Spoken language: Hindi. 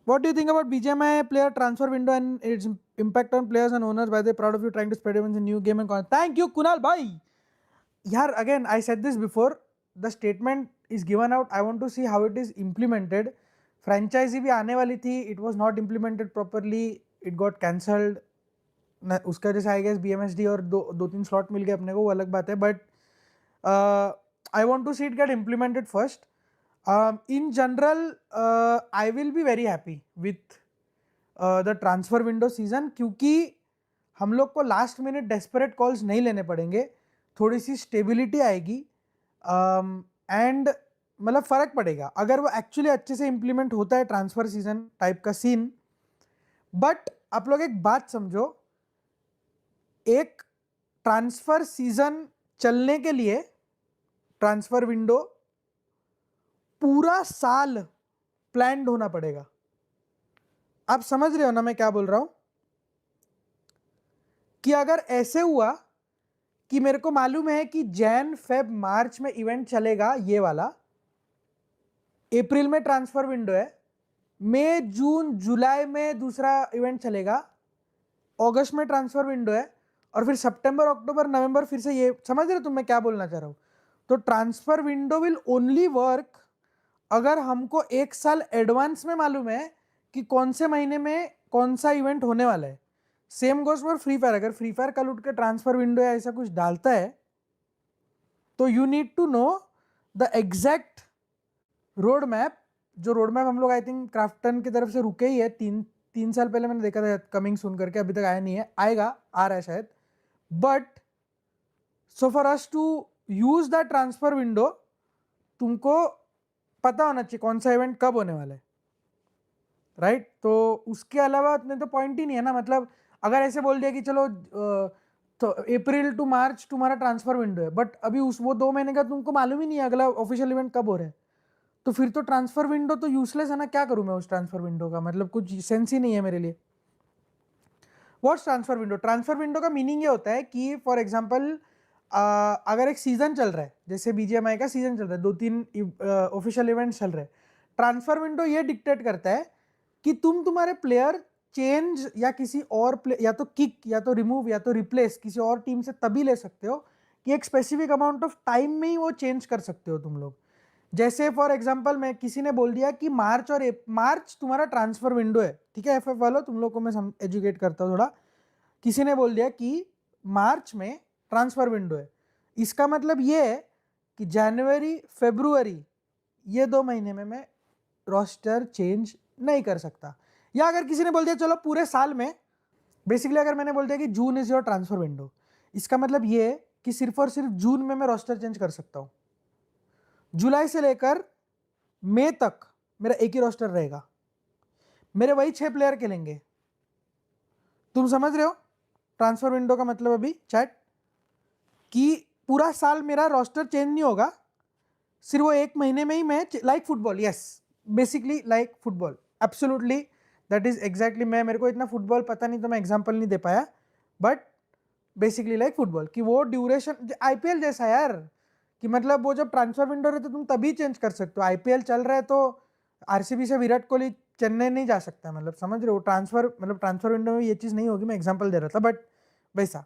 What do you think about BGMI player transfer window and its impact on players and owners? By the proud of you trying to spread events in new game and content. Thank you, Kunal bhai. Yeah, again, I said this before. The statement is given out. I want to see how it is implemented. Franchisee भी आने वाली थी. It was not implemented properly. It got cancelled. उसका जैसे आई गेस BMSD और दो तीन स्लॉट मिल गए अपने को, वो अलग बात है. But I want to see it get implemented first. In general, I will be very happy with the transfer window season, क्योंकि हम लोग को लास्ट मिनट डेस्परेट कॉल्स नहीं लेने पड़ेंगे, थोड़ी सी स्टेबिलिटी आएगी एंड मतलब फ़र्क पड़ेगा अगर वो एक्चुअली अच्छे से इम्प्लीमेंट होता है ट्रांसफ़र सीजन टाइप का सीन. बट आप लोग एक बात समझो, एक ट्रांसफ़र सीजन चलने के लिए ट्रांसफ़र विंडो पूरा साल प्लान्ड होना पड़ेगा. आप समझ रहे हो ना मैं क्या बोल रहा हूं? कि अगर ऐसे हुआ कि मेरे को मालूम है कि जैन फेब मार्च में इवेंट चलेगा ये वाला, अप्रैल में ट्रांसफर विंडो है, मई जून जुलाई में दूसरा इवेंट चलेगा, अगस्त में ट्रांसफर विंडो है, और फिर सितंबर अक्टूबर नवंबर फिर से ये, समझ रहे हो तुम मैं क्या बोलना चाह रहा हूं? तो transfer window will only work अगर हमको एक साल एडवांस में मालूम है कि कौन से महीने में कौन सा इवेंट होने वाला है. Same goes for free fire. अगर फ्री फायर कल उठ के ट्रांसफर विंडो या ऐसा कुछ डालता है तो you need to know the exact road map. जो रोड मैप हम लोग आई थिंक क्राफ्टन की तरफ से रुके ही है, तीन साल पहले मैंने देखा था कमिंग सुन करके, अभी तक आया नहीं है, आएगा, आ रहा है शायद. But so for us to use the transfer window तुमको पता होना चाहिए कौन सा इवेंट कब होने वाला है, राइट? तो उसके अलावा नहीं तो पॉइंट ही नहीं है ना. मतलब अगर ऐसे बोल दिया कि चलो तो अप्रैल टू मार्च तुम्हारा ट्रांसफर विंडो है, बट अभी उस वो 2 महीने का तुमको मालूम ही नहीं है अगला ऑफिशियल इवेंट कब हो रहा है, तो फिर तो ट्रांसफर विंडो तो यूजलेस है ना. क्या करूं मैं उस ट्रांसफर विंडो का? मतलब कुछ सेंस ही नहीं है मेरे लिए. What's transfer window? Transfer window का मीनिंग ये होता है कि फॉर एग्जाम्पल अगर एक सीजन चल रहा है, जैसे BGMI का सीजन चल रहा है, 2-3 ऑफिशियल इवेंट्स चल रहे हैं, ट्रांसफर विंडो ये डिक्टेट करता है कि तुम तुम्हारे प्लेयर चेंज या किसी और या तो किक या तो रिमूव या तो रिप्लेस किसी और टीम से तभी ले सकते हो कि एक स्पेसिफिक अमाउंट ऑफ टाइम में ही वो चेंज कर सकते हो तुम लोग. जैसे फॉर एग्जांपल मैं किसी ने बोल दिया कि मार्च तुम्हारा ट्रांसफर विंडो है, ठीक है FF वालों, तुम लोग को मैं एजुकेट करता हूँ थोड़ा. किसी ने बोल दिया कि मार्च में ट्रांसफर विंडो है, इसका मतलब ये है कि जनवरी फरवरी ये 2 महीने में मैं रोस्टर चेंज नहीं कर सकता. या अगर किसी ने बोल दिया चलो पूरे साल में, बेसिकली अगर मैंने बोल दिया कि June is your transfer window, इसका मतलब ये है कि सिर्फ और सिर्फ जून में मैं रोस्टर चेंज कर सकता हूं. जुलाई से लेकर मई तक मेरा एक ही रोस्टर रहेगा, मेरे वही 6 प्लेयर खेलेंगे. तुम समझ रहे हो ट्रांसफर विंडो का मतलब अभी चैट? कि पूरा साल मेरा रोस्टर चेंज नहीं होगा, सिर्फ वो एक महीने में ही मैं, like football, yes basically like football, absolutely that is exactly. मैं मेरे को इतना फुटबॉल पता नहीं तो मैं एग्जांपल नहीं दे पाया, बट बेसिकली लाइक फुटबॉल कि वो ड्यूरेशन IPL जैसा यार, कि मतलब वो जब ट्रांसफर विंडो रहता तुम तभी चेंज कर सकते हो. IPL चल रहा है तो RCB से विराट कोहली चेन्नई नहीं जा सकता, मतलब समझ रहे हो? ट्रांसफर मतलब ट्रांसफर विंडो में ये चीज़ नहीं होगी, मैं एग्जांपल दे रहा था, बट वैसा